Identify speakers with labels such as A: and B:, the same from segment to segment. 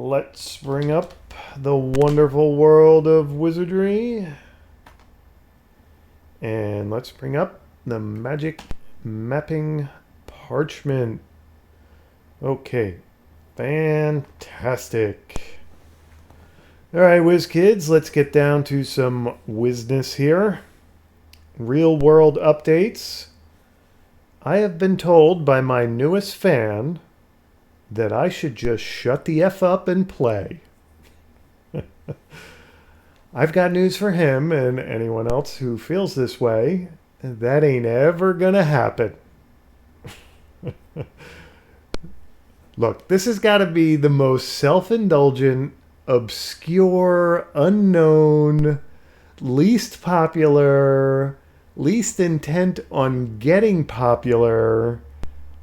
A: Let's bring up the wonderful world of Wizardry. And let's bring up the magic mapping Parchment. Okay, fantastic. Alright, Wiz Kids, let's get down to some wizness here. Real world updates. I have been told by my newest fan that I should just shut the F up and play. I've got news for him and anyone else who feels this way. That ain't ever gonna happen. Look, this has got to be the most self-indulgent, obscure, unknown, least popular, least intent on getting popular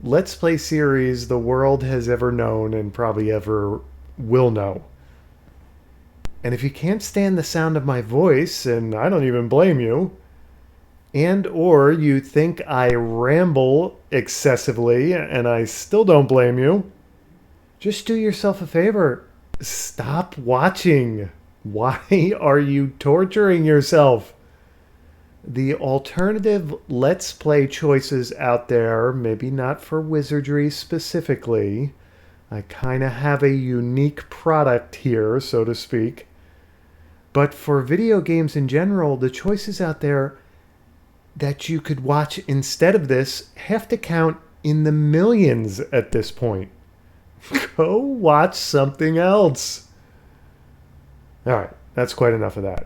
A: Let's Play series the world has ever known and probably ever will know. And if you can't stand the sound of my voice, and I don't even blame you, and or you think I ramble excessively, and I still don't blame you, just do yourself a favor. Stop watching. Why are you torturing yourself? The alternative Let's Play choices out there, maybe not for Wizardry specifically. I kind of have a unique product here, so to speak. But for video games in general, the choices out there that you could watch instead of this have to count in the millions at this point. Go watch something else. Alright, that's quite enough of that.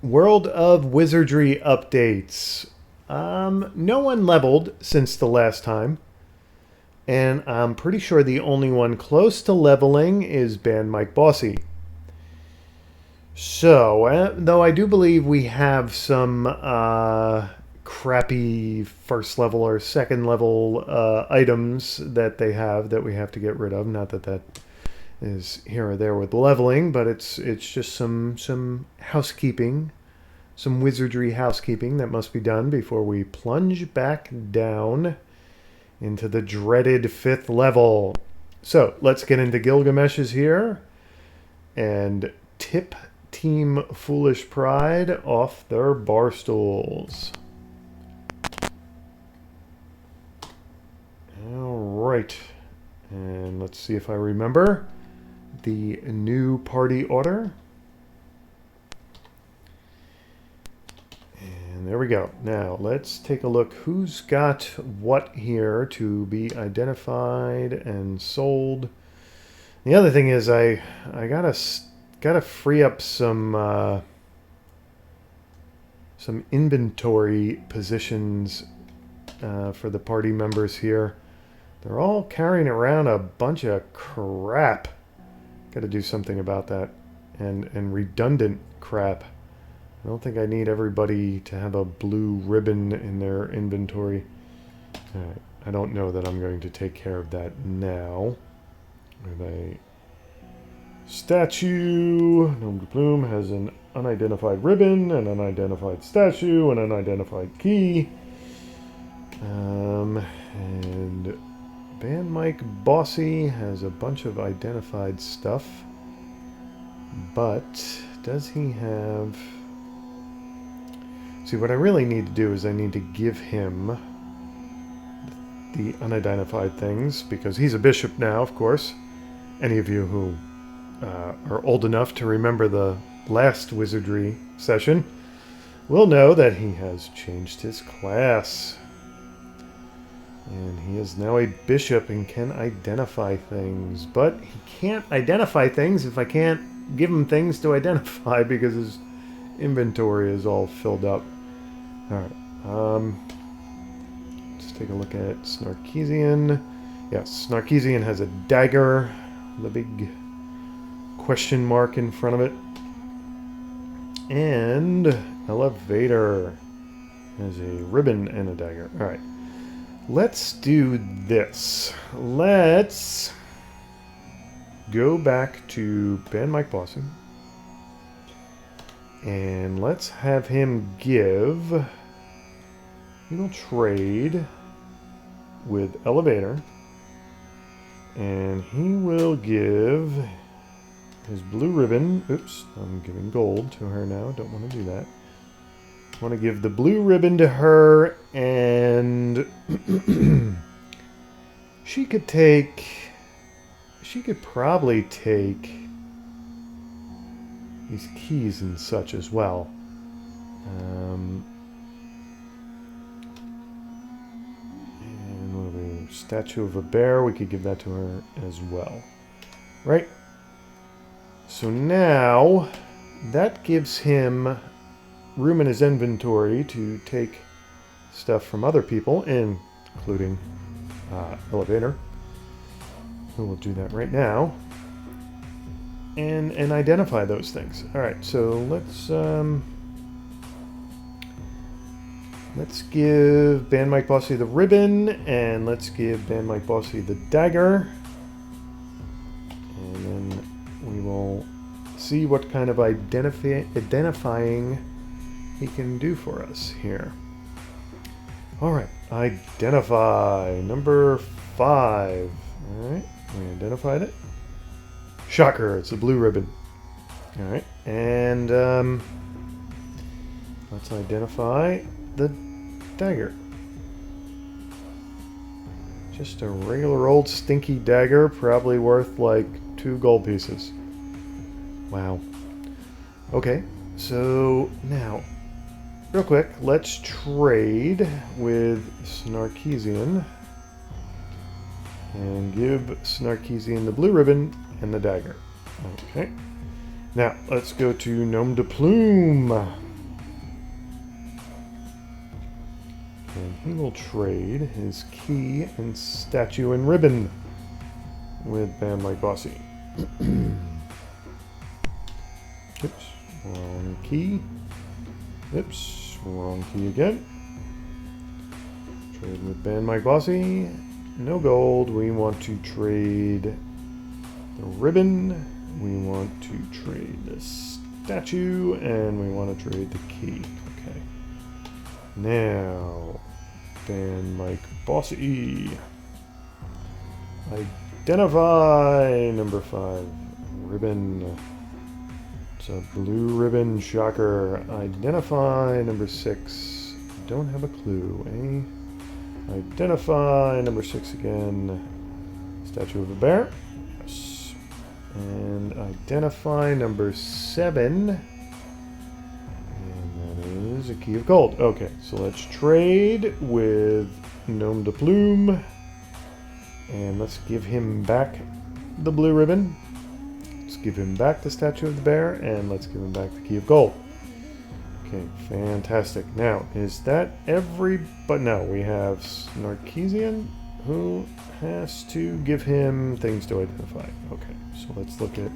A: World of Wizardry updates. No one leveled since the last time. And I'm pretty sure the only one close to leveling is Band Mike Bossy. So, though I do believe we have some crappy first level or second level items that they have that we have to get rid of. Not that that is here or there with leveling, but it's just some housekeeping, some wizardry housekeeping that must be done before we plunge back down into the dreaded 5th level. So let's get into Gilgamesh's here and tip Team Foolish Pride off their bar stools. All right, and let's see if I remember the new party order. And there we go. Now let's take a look who's got what here to be identified and sold. The other thing is I gotta free up some inventory positions for the party members here. They're all carrying around a bunch of crap. Got to do something about that. And redundant crap. I don't think I need everybody to have a blue ribbon in their inventory. Alright, I don't know that I'm going to take care of that now. With a statue. Gnome de Plume has an unidentified ribbon, an unidentified statue, an unidentified key. And Band Mike Bossy has a bunch of identified stuff, but does he have... See, what I really need to do is I need to give him the unidentified things, because he's a bishop now, of course. Any of you who are old enough to remember the last Wizardry session will know that he has changed his class. And he is now a bishop and can identify things. But he can't identify things if I can't give him things to identify because his inventory is all filled up. Alright. Let's take a look at Snarkeesian. Yes, Snarkeesian has a dagger with a big question mark in front of it. And Elevator has a ribbon and a dagger. Alright. Let's do this. Let's go back to Band Mike Bossy. And let's have him give... He will trade with Elevator. And he will give his blue ribbon. Oops, I'm giving gold to her now. Don't want to do that. I want to give the blue ribbon to her, and she could probably take these keys and such as well. And what are we? Statue of a bear. We could give that to her as well. Right? So now that gives him room in his inventory to take stuff from other people, including Elevator, who will do that right now, and identify those things. All right, so let's give Band Mike Bossy the ribbon, and let's give Band Mike Bossy the dagger, and then we will see what kind of identifying he can do for us here. All right, identify number 5. All right, we identified it. Shocker, it's a blue ribbon. All right, and let's identify the dagger. Just a regular old stinky dagger, probably worth like 2 gold pieces. Wow. Okay, so now, real quick, let's trade with Snarkeesian and give Snarkeesian the blue ribbon and the dagger. Okay. Now, let's go to Gnome de Plume. And he will trade his key and statue and ribbon with Band Mike Bossy. Oops, wrong key. Oops, wrong key again. Trade with Band Mike Bossy. No gold. We want to trade the ribbon. We want to trade the statue. And we want to trade the key. Okay. Now, Band Mike Bossy. Identify number 5. Ribbon. It's a blue ribbon, shocker. Identify number 6. Don't have a clue, eh? Identify number 6 again. Statue of a bear. Yes. And identify number 7. And that is a key of gold. Okay, so let's trade with Gnome de Plume. And let's give him back the blue ribbon. Let's give him back the statue of the bear, and let's give him back the key of gold. Okay, fantastic. Now, is that but no, we have Snarkeesian, who has to give him things to identify. Okay, so let's look at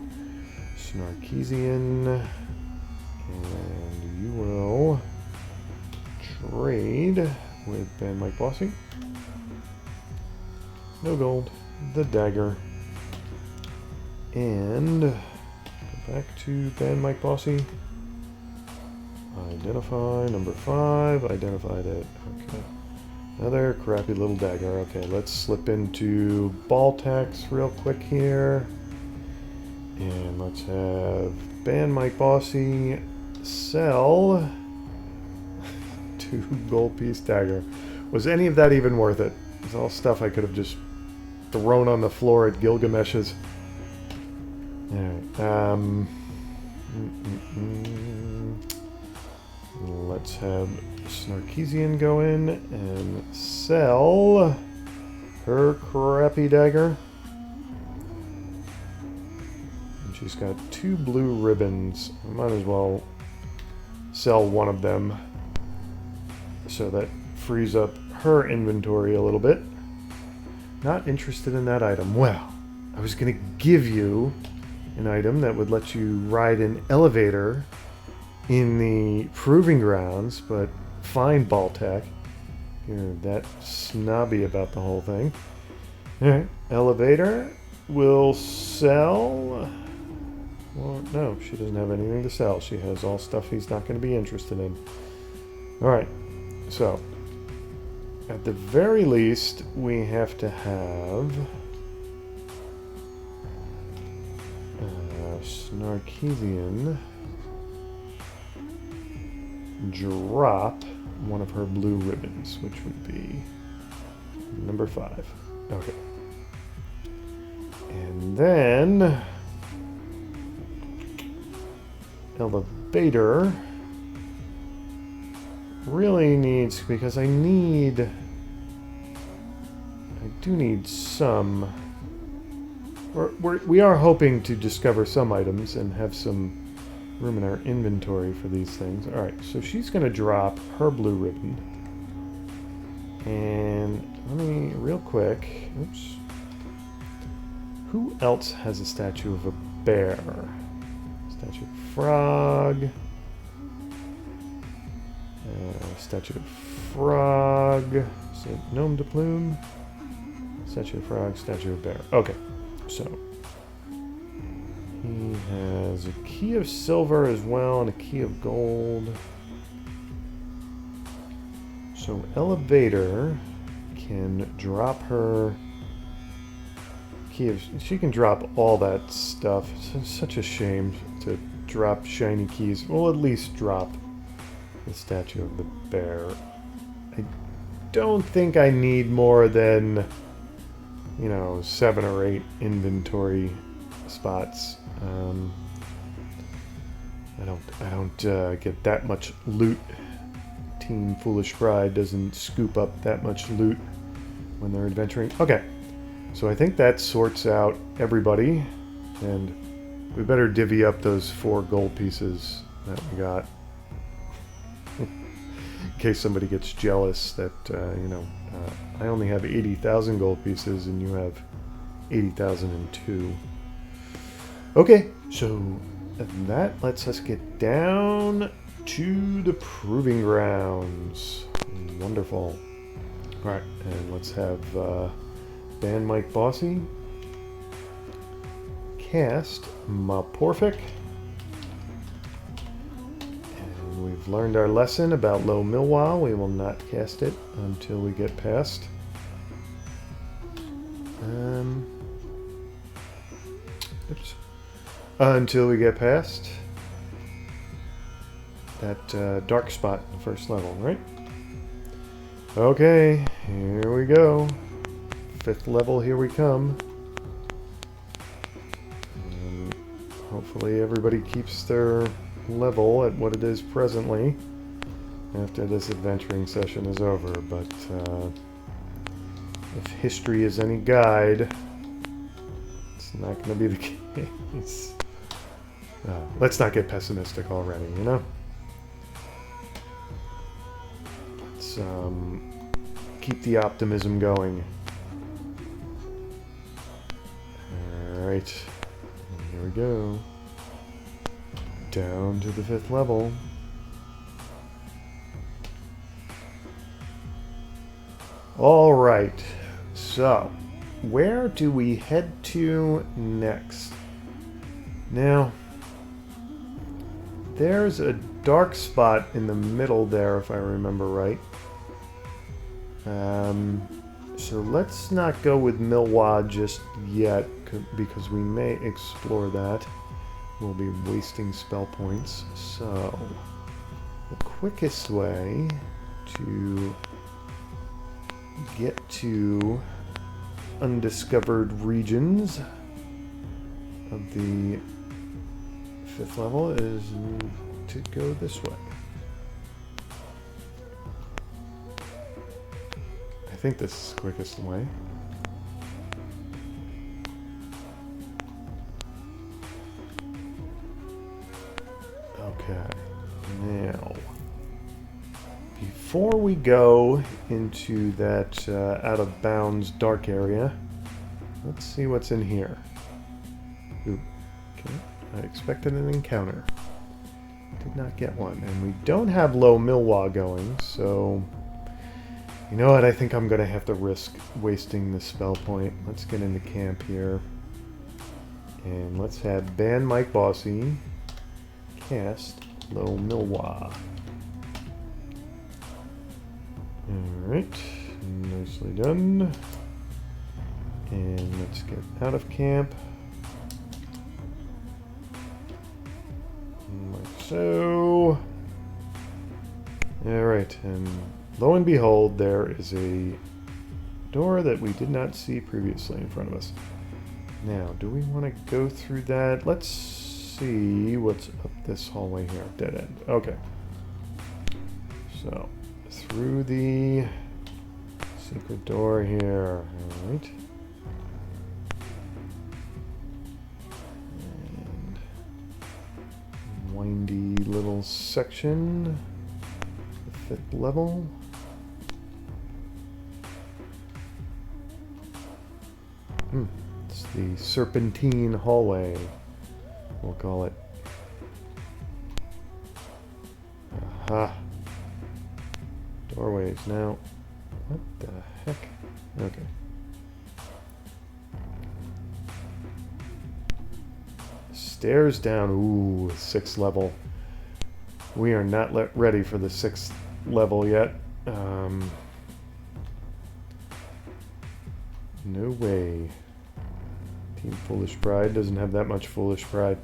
A: Snarkeesian, and you will trade with Band Mike Bossy. No gold. The dagger. And go back to Band Mike Bossy. Identify number 5. Identified it. Okay. Another crappy little dagger. Okay, let's slip into Baltax real quick here. And let's have Band Mike Bossy sell 2 gold piece dagger. Was any of that even worth it? It's all stuff I could have just thrown on the floor at Gilgamesh's. Alright, let's have Snarkeesian go in and sell her crappy dagger. And she's got 2 blue ribbons. I might as well sell one of them so that frees up her inventory a little bit. Not interested in that item. Well, I was going to give you an item that would let you ride an elevator in the proving grounds, but fine, Baltac. You're that snobby about the whole thing. Alright, elevator will sell. Well, no, she doesn't have anything to sell. She has all stuff he's not going to be interested in. Alright, so at the very least, we have to have an Arcesian drop one of her blue ribbons, which would be number 5. Okay. And then Elevator really needs, because I do need some. We are hoping to discover some items and have some room in our inventory for these things. All right, so she's going to drop her blue ribbon. And let me, real quick, oops. Who else has a statue of a bear? Statue of frog. Statue of frog. Is it gnome de plume? Statue of frog, statue of bear. Okay, so he has a key of silver as well and a key of gold. So Elevator can drop her key of... She can drop all that stuff. It's such a shame to drop shiny keys. We'll at least drop the statue of the bear. I don't think I need more than, 7 or 8 inventory spots. I don't get that much loot. Team Foolish Bride doesn't scoop up that much loot when they're adventuring. Okay, so I think that sorts out everybody, and we better divvy up those 4 gold pieces that we got. In case somebody gets jealous that, I only have 80,000 gold pieces and you have 80,002. Okay, so that lets us get down to the proving grounds. Wonderful. Alright, and let's have Ban Mike Bossy cast Maporfic. And we've learned our lesson about Low Milwa. We will not cast it until we get past. Until we get past that dark spot in the first level, right? Okay, here we go. 5th level, here we come. And hopefully everybody keeps their level at what it is presently after this adventuring session is over, but if history is any guide, it's not going to be the case. Let's not get pessimistic already, Let's keep the optimism going. Alright, here we go. Down to the 5th level. Alright, so where do we head to next? Now, there's a dark spot in the middle there, if I remember right. So let's not go with Milwa just yet, because we may explore that. We'll be wasting spell points. So, the quickest way to get to undiscovered regions of the 5th level is to go this way. I think this is the quickest way. Okay, now before we go into that out of bounds dark area, let's see what's in here. Ooh, okay. I expected an encounter. Did not get one. And we don't have Low Milwa going, so you know what? I think I'm going to have to risk wasting the spell point. Let's get into camp here. And let's have Ban Mike Bossy cast Low Milwa. Alright, nicely done. And let's get out of camp. So, alright, and lo and behold, there is a door that we did not see previously in front of us. Now, do we want to go through that? Let's see what's up this hallway here. Dead end. Okay. So, through the secret door here. Alright. And windy little section. The 5th level. It's the serpentine hallway, we'll call it. Aha. Doorways now. What the heck? Okay. Stairs down. Ooh, 6th level. We are not ready for the 6th level yet. No way. Team Foolish Pride doesn't have that much Foolish Pride.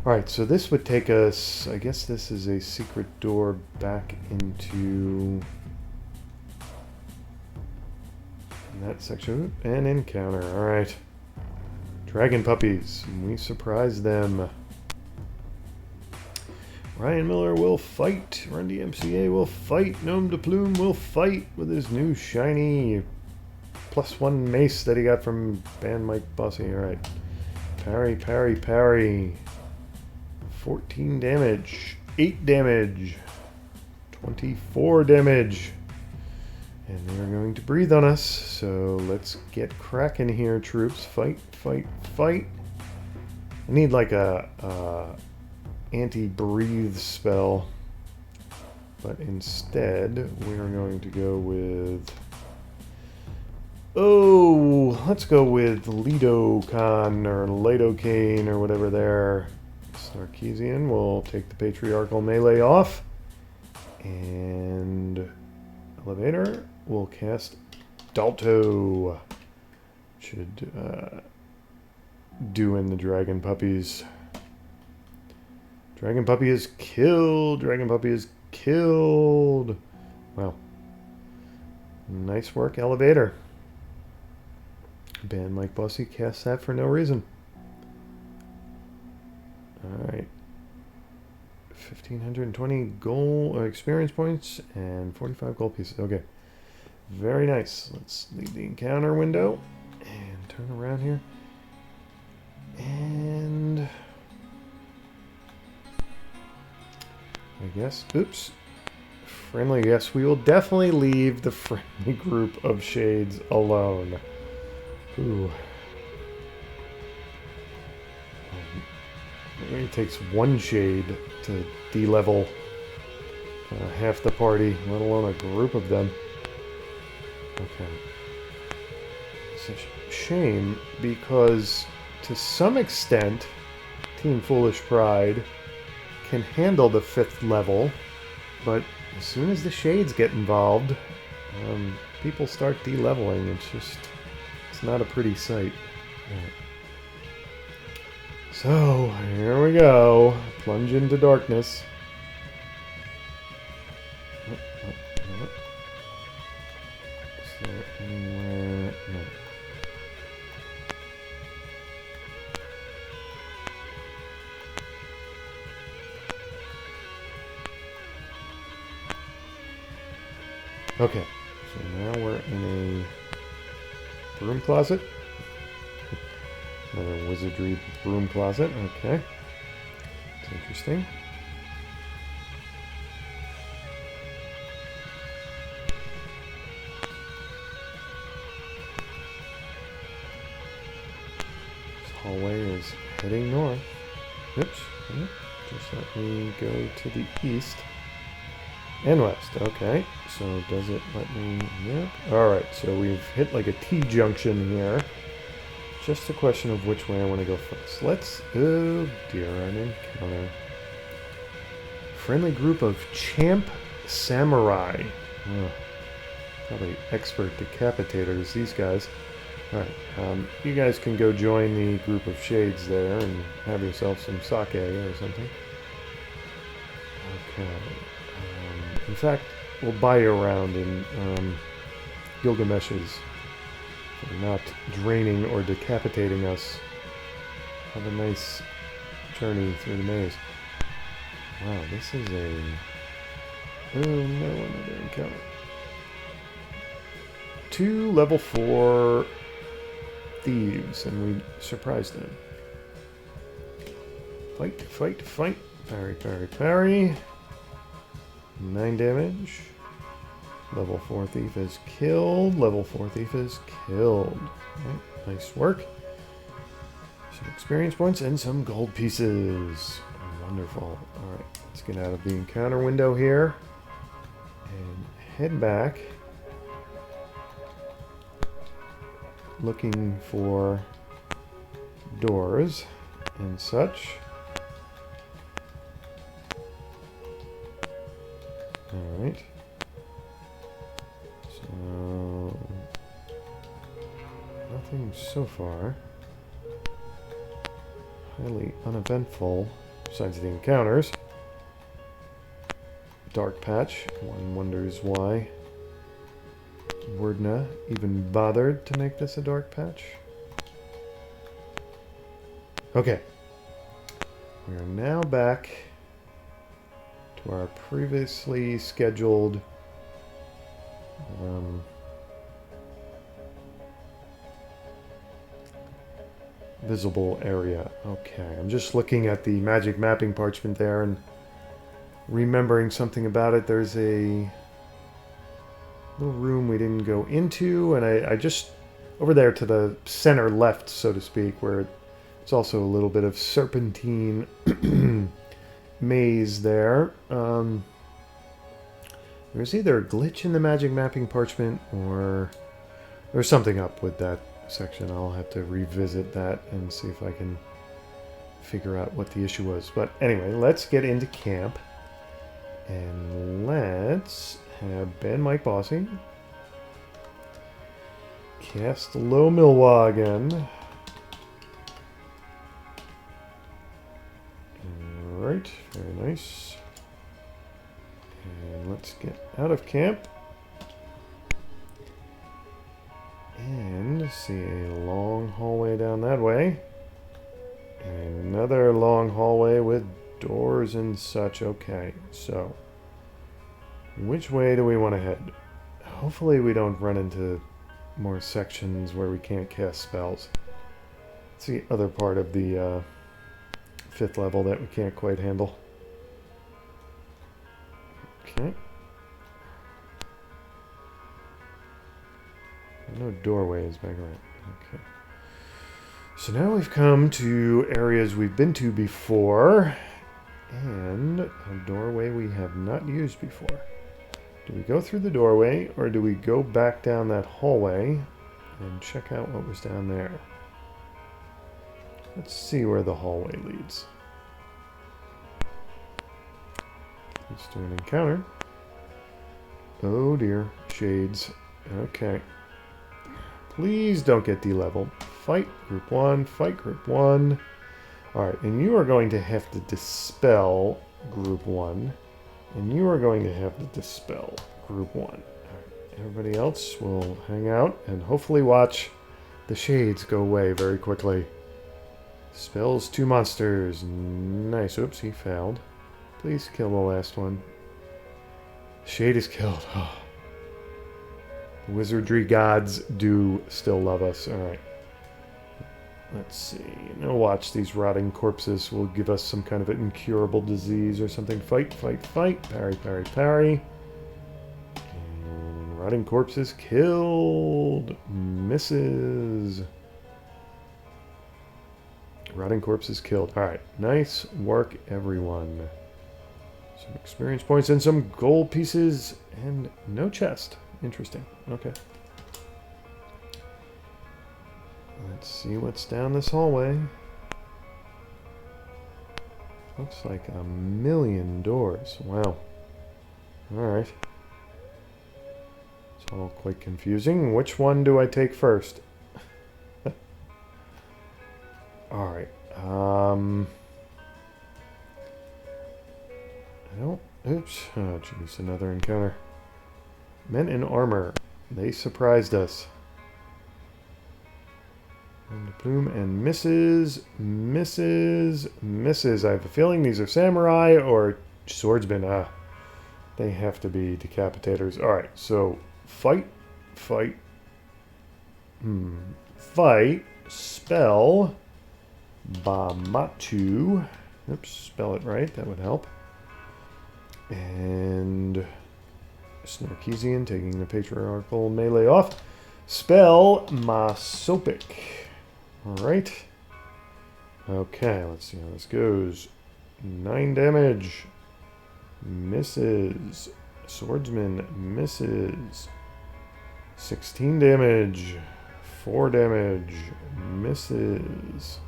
A: Alright, so this would take us... I guess this is a secret door back into... that section. An encounter. Alright. Dragon puppies. We surprise them. Ryan Miller will fight. Run DMCA will fight. Gnome de Plume will fight with his new shiny +1 mace that he got from Band Mike Bossy. Alright. Parry, parry, parry. 14 damage. 8 damage. 24 damage. And they're going to breathe on us. So let's get cracking here, troops. Fight, fight, fight. I need like a anti-breathe spell. But instead, we're going to go with... oh, let's go with Lidocaine or Lidocaine or whatever there. Sarkeesian will take the Patriarchal Melee off. And Elevator will cast Dalto. Should do in the Dragon Puppies. Dragon Puppy is killed. Dragon Puppy is killed. Wow. Nice work, Elevator. Band Mike Bossy casts that for no reason. Alright. 1,520 gold experience points and 45 gold pieces. Okay. Very nice. Let's leave the encounter window and turn around here. And I guess, oops. Friendly, yes, we will definitely leave the friendly group of shades alone. Ooh. It only takes one shade to de-level half the party, let alone a group of them. Okay. It's a shame because to some extent Team Foolish Pride can handle the 5th level, but as soon as the shades get involved, people start de-leveling. It's not a pretty sight. Right. So, here we go. Plunge into darkness. Is there anywhere? No. Okay, so now we're in a broom closet. Another wizardry broom closet. Okay, it's interesting. This hallway is heading north. Oops, just let me go to the east. And west, okay. So does it let me... Yep. Alright, so we've hit like a T-junction here. Just a question of which way I want to go first. Let's... oh dear, an encounter. Friendly group of Champ Samurai. Oh, probably expert decapitators, these guys. Alright, you guys can go join the group of shades there and have yourself some sake or something. Okay. In fact, we'll buy you around in Gilgamesh's. So we're not draining or decapitating us. Have a nice journey through the maze. Wow, this is a... Oh no, another encounter. 2 level 4 thieves, and we surprised them. Fight, fight, fight. Parry, parry, parry. 9 damage. Level 4 thief is killed. Level 4 thief is killed. Right, nice work. Some experience points and some gold pieces. Wonderful. Alright, let's get out of the encounter window here. And head back. Looking for doors and such. Alright. So... nothing so far. Highly uneventful, besides the encounters. Dark patch. One wonders why Wordna even bothered to make this a dark patch. Okay. We are now back to our previously scheduled visible area. Okay, I'm just looking at the magic mapping parchment there and remembering something about it. There's a little room we didn't go into, and I just over there to the center left, so to speak, where it's also a little bit of serpentine maze there. There's either a glitch in the magic mapping parchment or there's something up with that section. I'll have to revisit that and see if I can figure out what the issue was. But anyway, let's get into camp and let's have Ben Mike Bossy cast Low Milwa again. Alright, very nice. And let's get out of camp and see a long hallway down that way. And another long hallway with doors and such. Okay, so which way do we want to head? Hopefully we don't run into more sections where we can't cast spells. It's the other part of the 5th level that we can't quite handle. Okay. No doorways back right. Okay. So now we've come to areas we've been to before, and a doorway we have not used before. Do we go through the doorway, or do we go back down that hallway and check out what was down there? Let's see where the hallway leads. Let's do an encounter. Oh dear, shades. Okay. Please don't get de-leveled. Fight group 1, fight group 1. Alright, and you are going to have to dispel group 1. And you are going to have to dispel group 1. Alright, everybody else will hang out and hopefully watch the shades go away very quickly. Spells 2 monsters. Nice. Oops, he failed. Please kill the last one. Shade is killed. Oh. The wizardry gods do still love us. Alright. Let's see. Now watch these rotting corpses will give us some kind of an incurable disease or something. Fight, fight, fight. Parry, parry, parry. And rotting corpses killed. Misses. Rotting corpses killed. Alright. Nice work, everyone. Some experience points and some gold pieces and no chest. Interesting. Okay. Let's see what's down this hallway. Looks like 1,000,000 doors. Wow. Alright. It's all quite confusing. Which one do I take first? Alright. I don't Oops. Oh, jeez. Another encounter. Men in armor. They surprised us. And the plume and misses. Misses. Misses. I have a feeling these are samurai or swordsmen. They have to be decapitators. Alright, so fight. Fight. Fight. Spell. Bamatu. Oops, spell it right. That would help. And Snarkeesian taking the patriarchal melee off. Spell Masopic. Alright. Okay, let's see how this goes. 9 damage. Misses. Swordsman misses. 16 damage. 4 damage. Misses.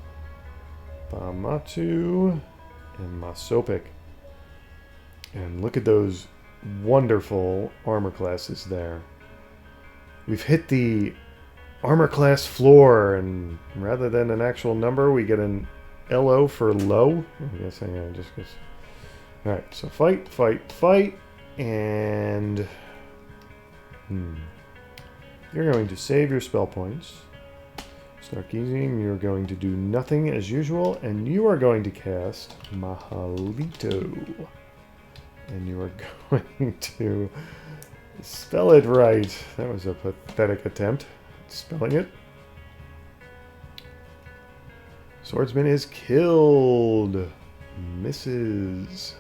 A: Bamatu and Masopic. And look at those wonderful armor classes there. We've hit the armor class floor, and rather than an actual number, we get an LO for low. I guess just because. Alright, so fight, fight, fight, and you're going to save your spell points. Snarkeesian, you're going to do nothing as usual, and you are going to cast Mahalito. And you are going to spell it right. That was a pathetic attempt at spelling it. Swordsman is killed. Misses.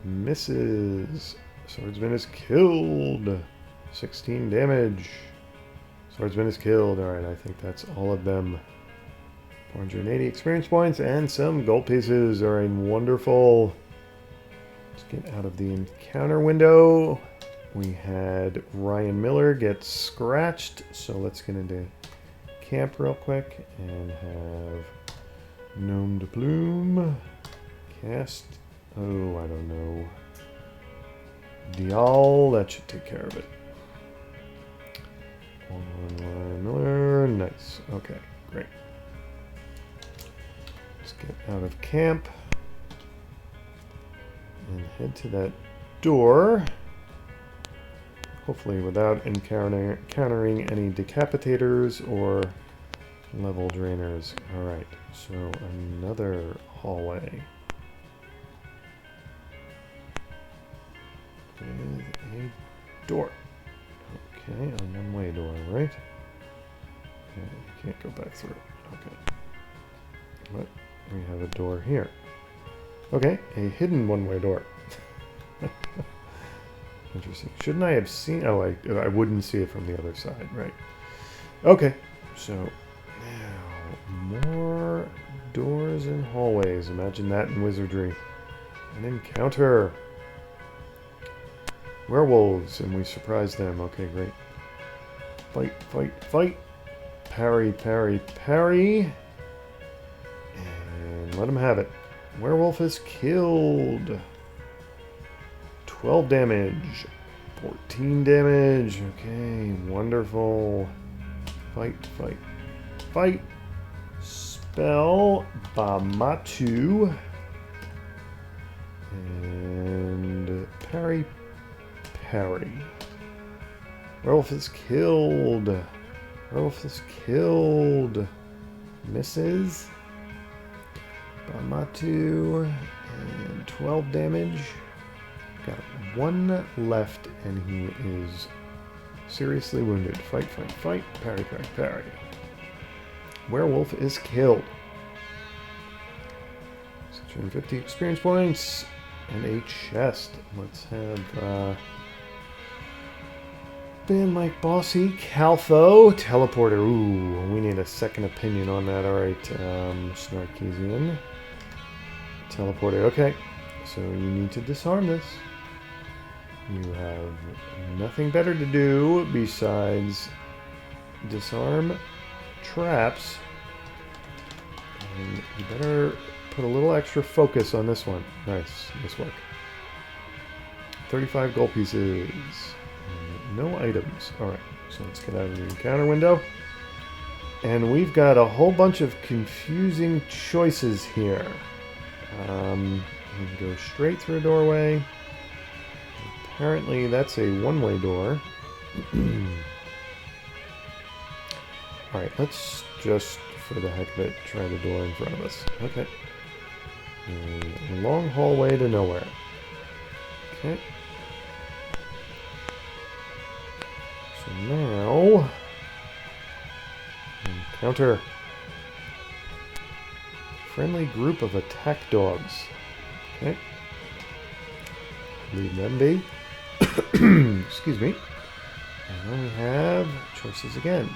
A: Misses. Swordsman is killed. 16 damage. Swordsman is killed. Alright, I think that's all of them. 480 experience points and some gold pieces. Alright, wonderful. Let's get out of the encounter window. We had Ryan Miller get scratched, so let's get into camp real quick and have Gnome de Plume cast. Oh, I don't know. Dial, that should take care of it. Ryan Miller, nice. Okay, great. Let's get out of camp and head to that door. Hopefully without encountering any decapitators or level drainers. Alright, so another hallway. With a door. Okay, a one-way door, right? Okay, you can't go back through. Okay. But we have a door here. Okay, a hidden one-way door. Interesting. Shouldn't I have seen... Oh, I wouldn't see it from the other side, right. Okay, so now more doors and hallways. Imagine that in Wizardry. An encounter. Werewolves, and we surprise them. Okay, great. Fight, fight, fight. Parry, parry, parry. And let him have it. Werewolf is killed. 12 damage. 14 damage. Okay, wonderful. Fight, fight, fight. Spell Bamatu. And parry, parry. Werewolf is killed. Werewolf is killed. Misses. Bamatu. And 12 damage. Got one left, and he is seriously wounded. Fight, fight, fight. Parry, parry, parry. Werewolf is killed. 650 experience points and a chest. Let's have Ben Mike Bossy, Calfo, Teleporter. Ooh, we need a second opinion on that. Alright, Snarkeesian. Teleporter, okay. So you need to disarm this. You have nothing better to do besides disarm traps. And you better put a little extra focus on this one. Nice, nice work. 35 gold pieces. And no items. Alright, so let's get out of the encounter window. And we've got a whole bunch of confusing choices here. and go straight through a doorway. Apparently that's a one-way door. Alright, let's just, for the heck of it, try the door in front of us. Okay. A long hallway to nowhere. Okay. So now... encounter. Friendly group of attack dogs. Okay. Leave them be. Excuse me. And then we have choices again.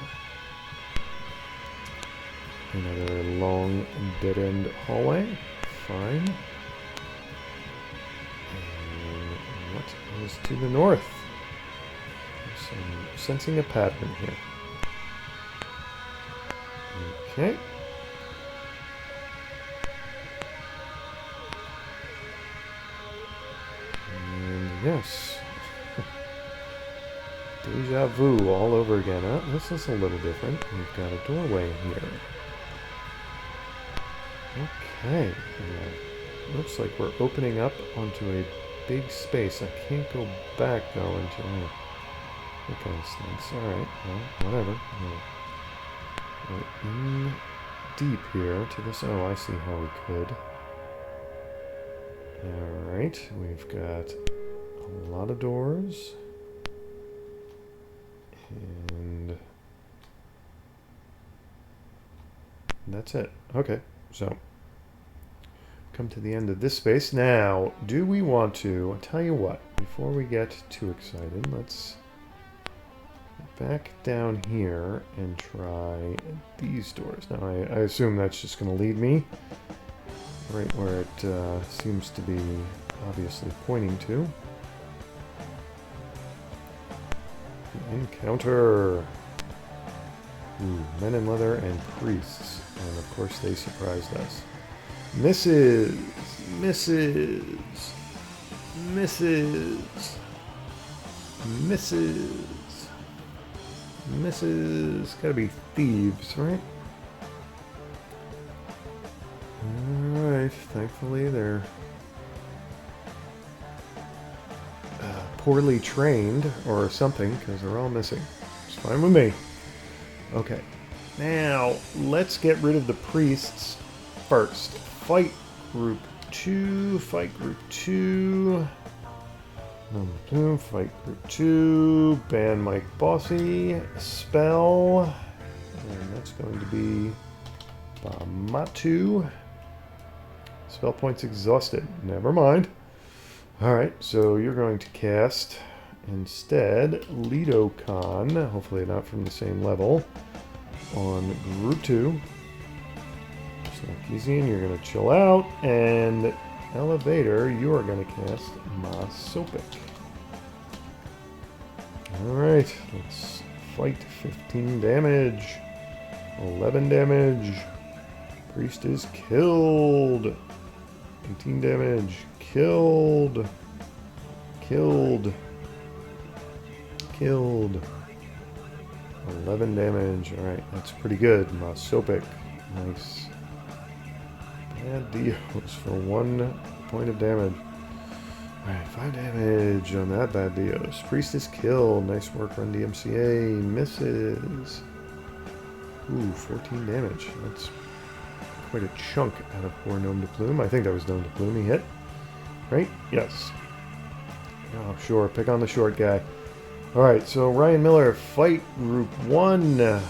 A: Another long dead-end hallway. Fine. And what is to the north? So I'm sensing a pattern here. Okay. And yes. Deja vu all over again. This is a little different. We've got a doorway here. Okay. Looks like we're opening up onto a big space. I can't go back though until... that kind of stinks. Alright, well, whatever. We're in deep here to this... oh, I see how we could. Alright, we've got a lot of doors. And... that's it. Okay, so... come to the end of this space. Now, do we want to... I'll tell you what, before we get too excited, let's back down here and try these doors. Now, I assume that's just going to lead me right where it seems to be obviously pointing to. Encounter. Ooh, men in leather and priests. And of course they surprised us. Misses. Gotta be thieves, right? Alright, thankfully they're poorly trained or something, because they're all missing. It's fine with me. Okay, now let's get rid of the priests first. Fight group 2, fight group 2. Fight group 2, ban Mike Bossy, spell, and that's going to be Bamatu. Spell points exhausted. Never mind. Alright, so you're going to cast instead Lido-Con, hopefully not from the same level, on group 2. Sarkeesian, you're going to chill out, and Elevator, you are going to cast Masopic. Alright, let's fight. 15 damage, 11 damage, priest is killed, 18 damage, killed, 11 damage, alright, that's pretty good. Masopic, nice. Bad Dios for 1 point of damage. Alright, 5 damage on that Bad Dios. Priest is killed. Nice work on DMCA. Misses. Ooh, 14 damage. That's quite a chunk out of poor Gnome de Plume. I think that was Gnome de Plume he hit. Right? Yes. Oh, sure. Pick on the short guy. Alright, so Ryan Miller, fight group 1. Run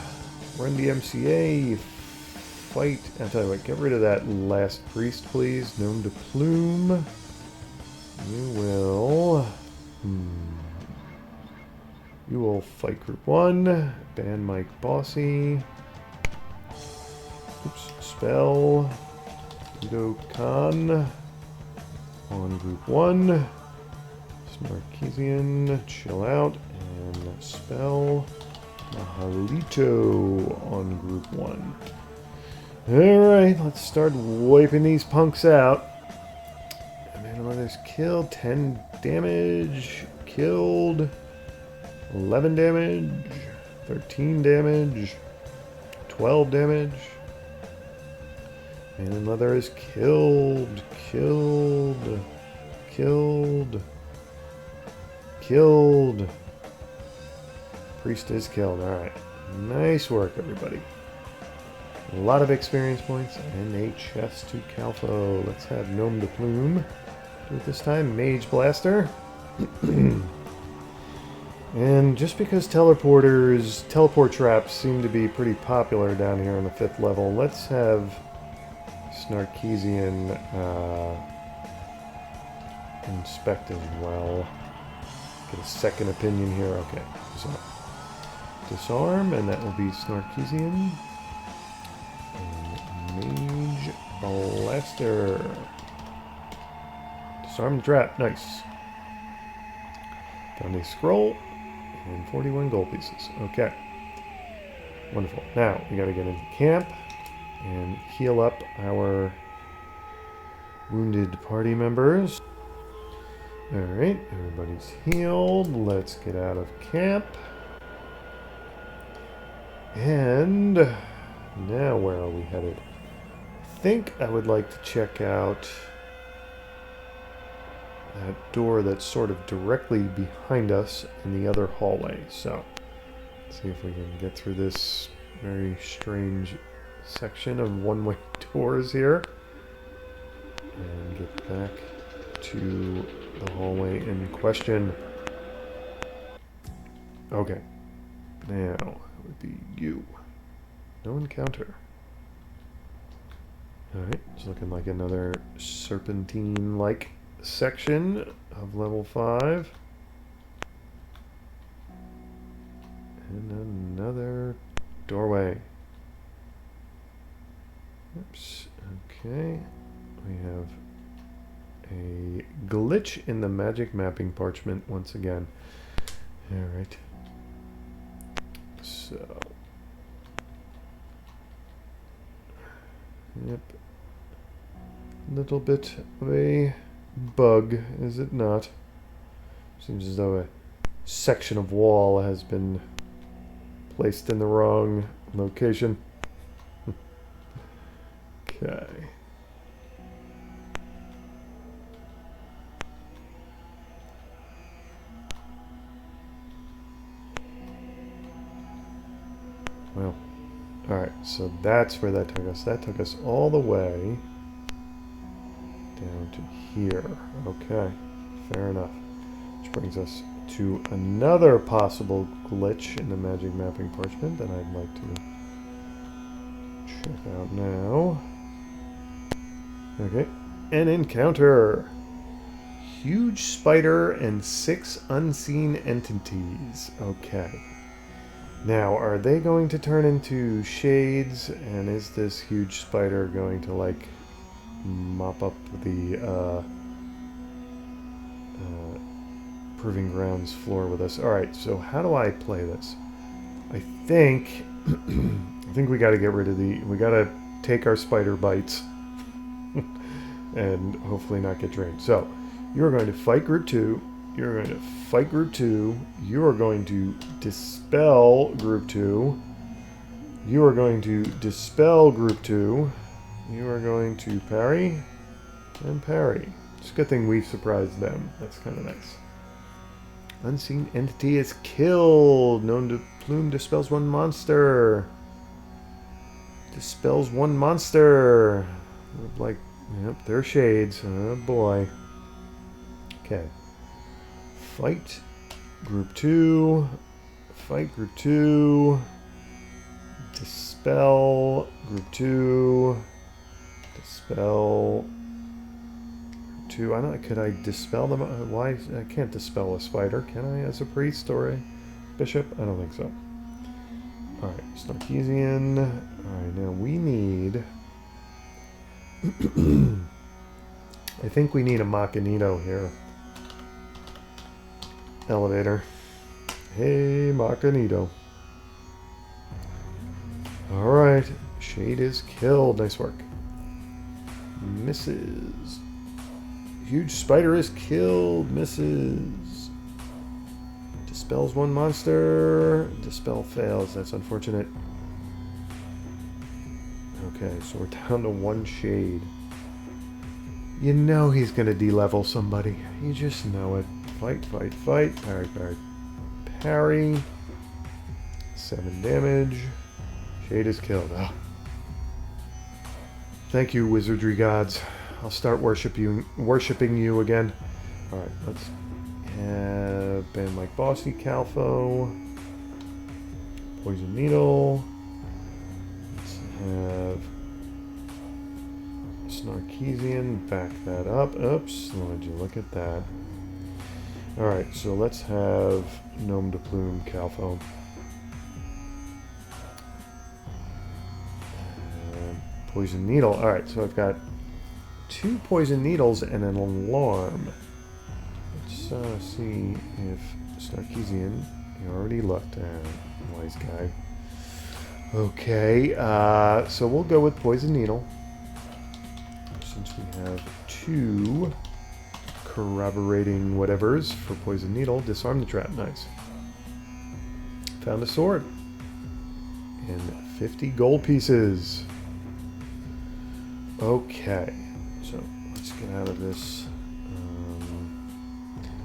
A: DMCA. Fight. I'll tell you what, get rid of that last priest, please. Gnome de Plume. You will... you will fight group 1. Ban Mike Bossy. Oops. Spell. Lido-Con. On group 1. Sarkeesian. Chill out. And spell. Mahalito on group 1. Alright, let's start wiping these punks out. Others killed, 10 damage, killed, 11 damage, 13 damage, 12 damage, Man in leather is killed. Killed. Killed. Killed. Priest is killed. Alright. Nice work, everybody. A lot of experience points and a chest to Calfo. Let's have Gnome de Plume do it this time. Mage Blaster. And just because teleport traps seem to be pretty popular down here on the 5th level, let's have Snarkeesian inspect as well. Get a second opinion here. Okay, so disarm, and that will be Snarkeesian. And Mage Blaster. Disarm the trap. Nice. Found a scroll and 41 gold pieces. Okay. Wonderful. Now, we gotta get into camp and heal up our wounded party members. Alright, everybody's healed. Let's get out of camp. And now where are we headed? I think I would like to check out that door that's sort of directly behind us in the other hallway. So, let's see if we can get through this very strange section of one-way doors here. And get back to the hallway in question. Okay. Now, it would be you. No encounter. Alright, it's looking like another serpentine-like section of level 5. And another doorway. Oops. Okay. We have a glitch in the magic mapping parchment once again. Alright. So. Yep. Little bit of a bug, is it not? Seems as though a section of wall has been placed in the wrong location. Okay. Well, alright, so that's where that took us. That took us all the way down to here. Okay, fair enough. Which brings us to another possible glitch in the magic mapping parchment that I'd like to check out now. Okay, an encounter. Huge spider and 6 unseen entities. Okay. Now, are they going to turn into shades? And is this huge spider going to, like, mop up the Proving Grounds floor with us? Alright, so how do I play this? I think we got to get rid of we got to take our spider bites and hopefully not get drained. So, you're going to fight group 2. You're going to fight group 2. You are going to dispel group 2. You are going to dispel group 2. You are going to parry and parry. It's a good thing we surprised them. That's kind of nice. Unseen entity is killed. Known to Plume dispels 1 monster. Dispels 1 monster. Look like, yep, they're shades. Oh boy. Okay. Fight group 2. Fight group 2. Dispel group 2. Dispel group 2. I don't. Could I dispel them? Why? I can't dispel a spider, can I? As a priest or a bishop? I don't think so. All right, Snarkeesian. All right, now we need. I think we need a Machinito here. Elevator. Hey, Machinito. Alright. Shade is killed. Nice work. Misses. Huge spider is killed. Misses. Dispels 1 monster. Dispel fails. That's unfortunate. Okay, so we're down to 1 shade. You know he's going to de-level somebody. You just know it. Fight, fight, fight. Parry, parry, parry. 7 damage. Shade is killed. Oh. Thank you, wizardry gods. I'll start worshipping you again. Alright, let's have ban Mike Bossy, Calfo. Poison Needle. Let's have Snarkeesian, back that up. Oops, would you look at that. Alright, so let's have Gnome de Plume, Calfo. Poison Needle. Alright, so I've got 2 Poison Needles and an Alarm. Let's see if Snarkeesian, you already looked at, wise guy. Okay, so we'll go with Poison Needle. Since we have 2 corroborating whatevers for Poison Needle. Disarm the trap. Nice. Found a sword. And 50 gold pieces. Okay, so let's get out of this.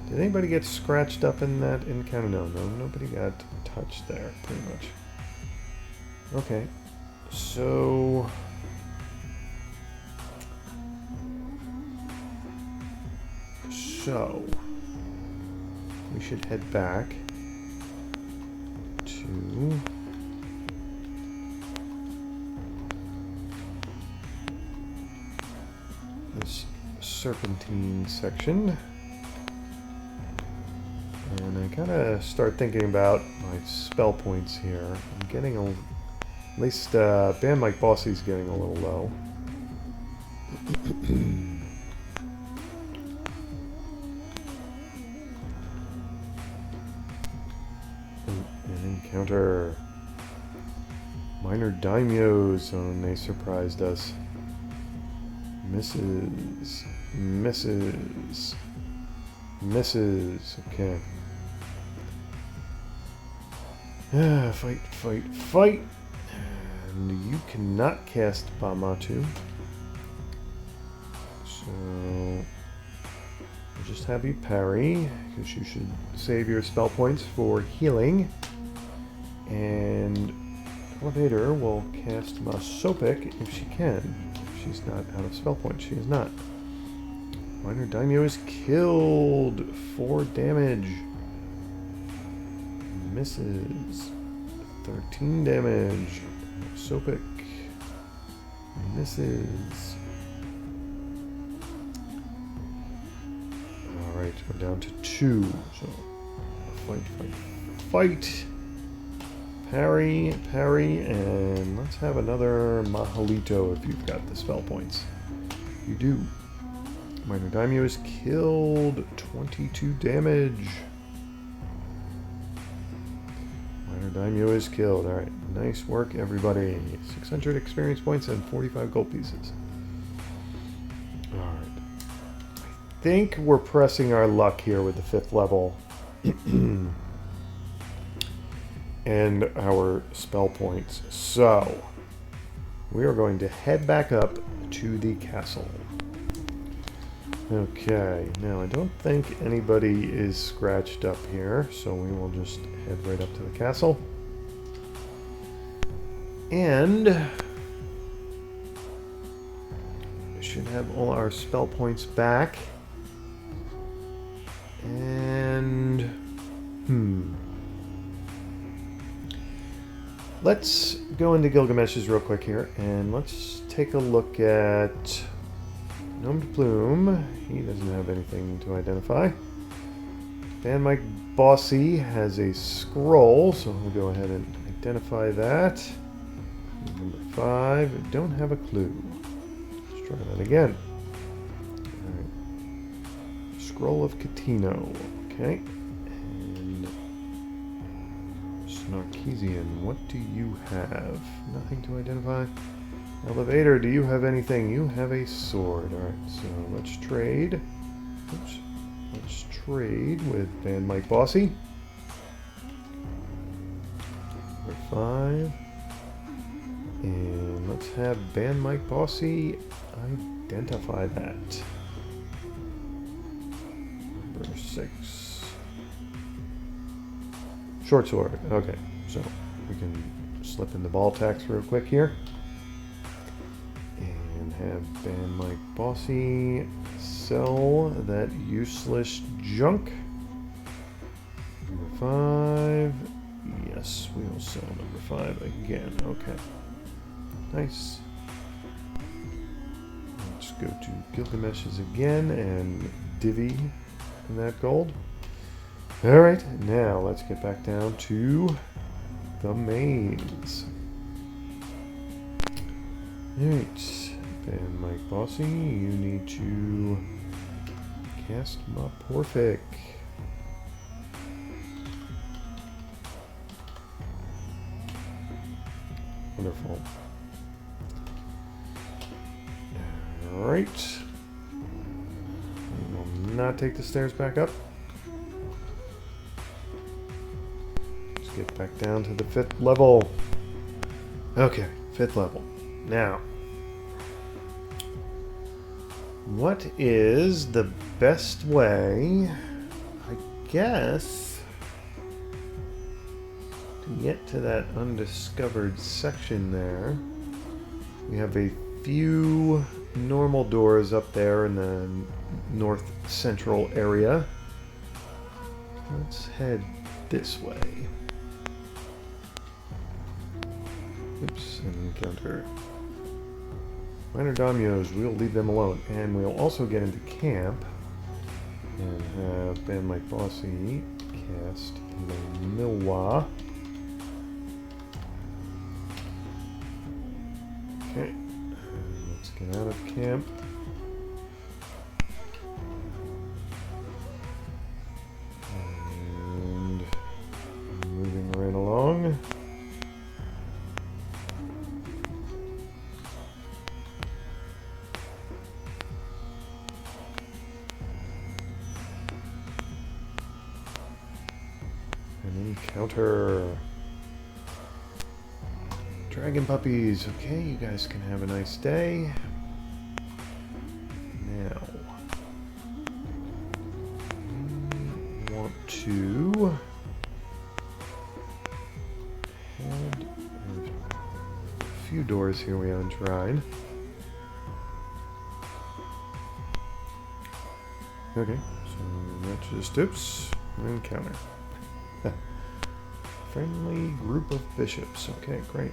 A: Did anybody get scratched up in that encounter? No, nobody got touched there, pretty much. Okay, so we should head back to this serpentine section, and I gotta start thinking about my spell points here. I'm getting at least Ban Mike Bossy's getting a little low. An encounter. Minor daimyos, and they surprised us. Misses. Misses. Misses. Okay. Fight, fight, fight. And you cannot cast Bamatu. So we'll just have you parry, because you should save your spell points for healing. And Elevator will cast Masopik if she can. She's not out of spell points. She is not. Minor Daimyo is killed. 4 damage. Misses. 13 damage. Sopik. Misses. Alright, we're down to 2. So, fight, fight, fight. Parry, parry, and let's have another Mahalito if you've got the spell points. You do. Minor Daimyo is killed. 22 damage. Minor Daimyo is killed. Alright, nice work, everybody. 600 experience points and 45 gold pieces. Alright. I think we're pressing our luck here with the 5th level. And our spell points. So, we are going to head back up to the castle. Okay, now I don't think anybody is scratched up here, so we will just head right up to the castle. And we should have all our spell points back. And let's go into Gilgamesh's real quick here, and let's take a look at Gnome de Plume. He doesn't have anything to identify. Ban Mike Bossy has a scroll, so we'll go ahead and identify that. Number 5, don't have a clue. Let's try that again. Alright. Scroll of Catino. Okay. Snarkeesian, what do you have? Nothing to identify. Elevator, do you have anything? You have a sword. Alright, so let's trade. Oops. Let's trade with Ban Mike Bossy. Number 5. And let's have Band Mike Bossy identify that. Number 6. Short sword. Okay, so we can slip in the ball tax real quick here. And have Band Mike Bossy sell that useless junk. Number 5. Yes, we will sell number 5 again. Okay. Nice. Let's go to Gilgamesh's again and divvy in that gold. Alright, now let's get back down to the mains. Alright, and Mike Bossy, you need to cast Moporific. Wonderful. Alright. We will not take the stairs back up. Let's get back down to the 5th level. Okay, 5th level. Now, what is the best way, I guess, to get to that undiscovered section there? We have a few normal doors up there in the north central area. Let's head this way. Oops, and encounter minor daimyos. We'll leave them alone, and we'll also get into camp and have Band Mike Bossy cast the Milwa. Okay, let's get out of camp. And moving right along. An encounter. Dragon puppies. Okay, you guys can have a nice day. Now, we want to head a few doors here we haven't tried. Okay, so that's just tips. Encounter. Friendly group of bishops. Okay, great.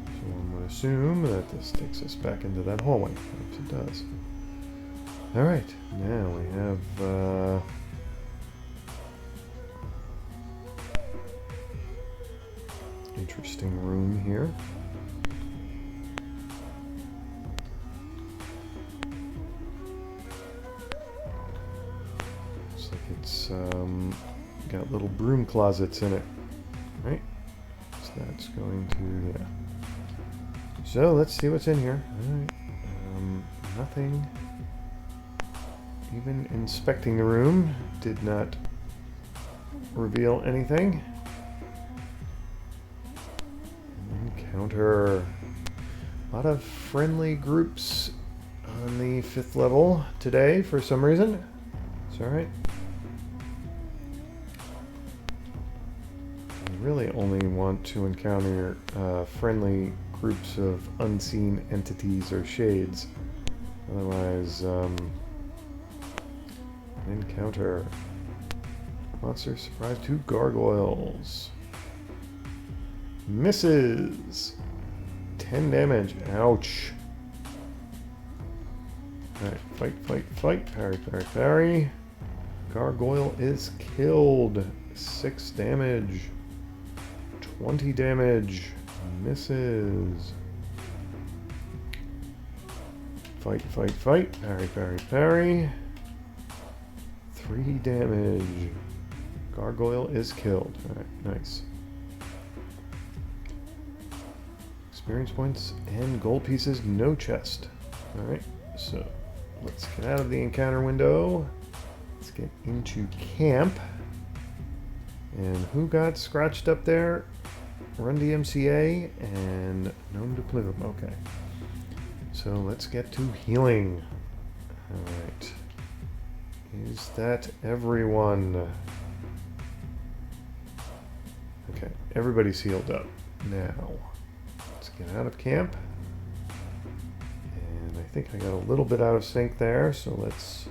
A: So I'm going to assume that this takes us back into that hallway. Perhaps it does. Alright, now we have interesting room here. Looks like it's got little broom closets in it, right? So that's going to, yeah. So let's see what's in here. All right. Nothing. Even inspecting the room did not reveal anything. Encounter. A lot of friendly groups on the 5th level today for some reason. It's all right. Really only want to encounter friendly groups of unseen entities or shades. Otherwise, encounter. Monster surprise 2 gargoyles. Misses. 10 damage. Ouch. Alright, fight, fight, fight. Parry, parry, parry. Gargoyle is killed. 6 damage. 20 damage. Misses. Fight, fight, fight. Parry, parry, parry. 3 damage. Gargoyle is killed. Alright, nice. Experience points and gold pieces, no chest. Alright, so let's get out of the encounter window. Let's get into camp. And who got scratched up there? Run DMCA and Gnome to Plume. Okay. So let's get to healing. Alright. Is that everyone? Okay, everybody's healed up. Now, let's get out of camp. And I think I got a little bit out of sync there, so let's...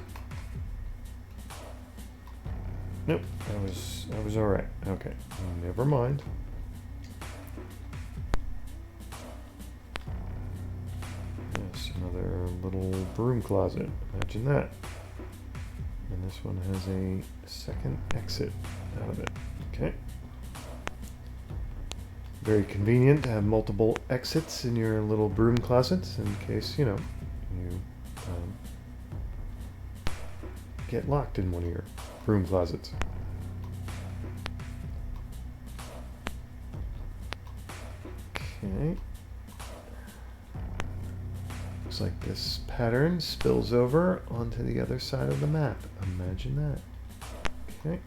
A: Nope, that was alright. Okay, never mind. Yes, another little broom closet. Imagine that. And this one has a second exit out of it. Okay. Very convenient to have multiple exits in your little broom closets in case, you know, you get locked in one of your broom closets. Okay. Looks like this pattern spills over onto the other side of the map. Imagine that. Okay.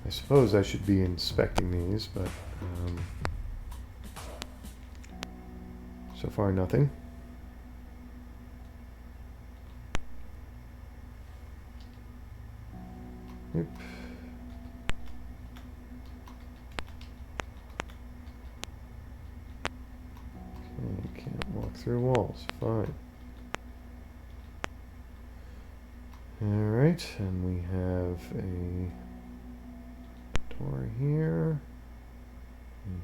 A: I suppose I should be inspecting these, but so far nothing. Yep. Okay, can't walk through walls. Fine. Alright, and we have a door here.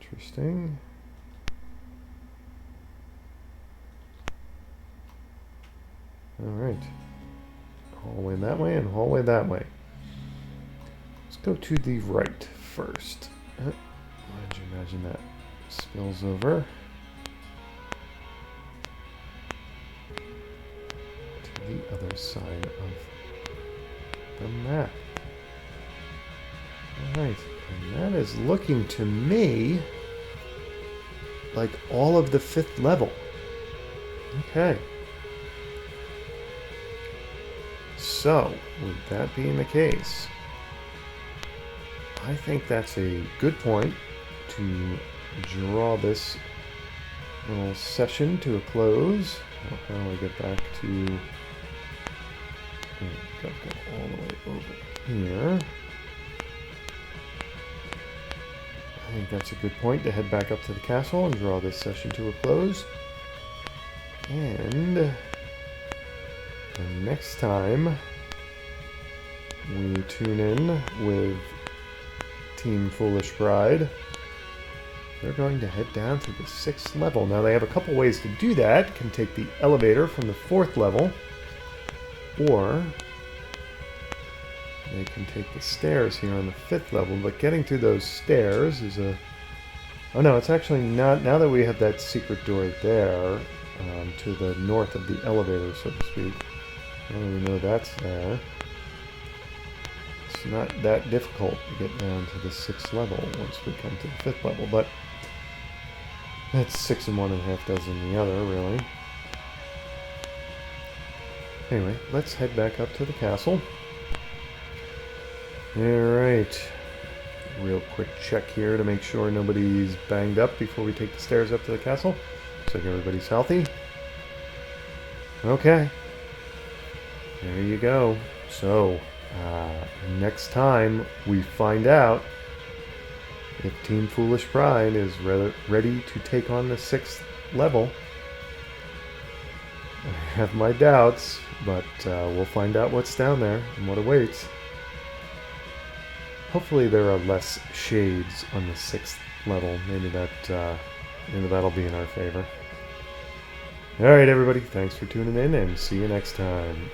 A: Interesting. Alright. Hallway that way and hallway that way. Let's go to the right first. Why'd you imagine that? Spills over to the other side of the map. Alright, and that is looking to me like all of the 5th level. Okay. So, with that being the case, I think that's a good point to draw this little session to a close. How do I get back to... Gotta go all the way over here. I think that's a good point to head back up to the castle and draw this session to a close. And next time we tune in with Team Foolish Bride, they're going to head down to the 6th level. Now they have a couple ways to do that. Can take the elevator from the 4th level, or they can take the stairs here on the 5th level, but getting through those stairs is a... Oh no, it's actually not. Now that we have that secret door there, to the north of the elevator, so to speak, now that we know that's there, it's not that difficult to get down to the 6th level once we come to the 5th level, but that's 6 in one and half dozen the other, really. Anyway, let's head back up to the castle. Alright, real quick check here to make sure nobody's banged up before we take the stairs up to the castle. Looks like everybody's healthy. Okay, there you go. So, next time we find out if Team Foolish Bride is ready to take on the 6th level. I have my doubts, but we'll find out what's down there and what awaits. Hopefully there are less shades on the 6th level. Maybe that'll be in our favor. Alright everybody, thanks for tuning in and see you next time.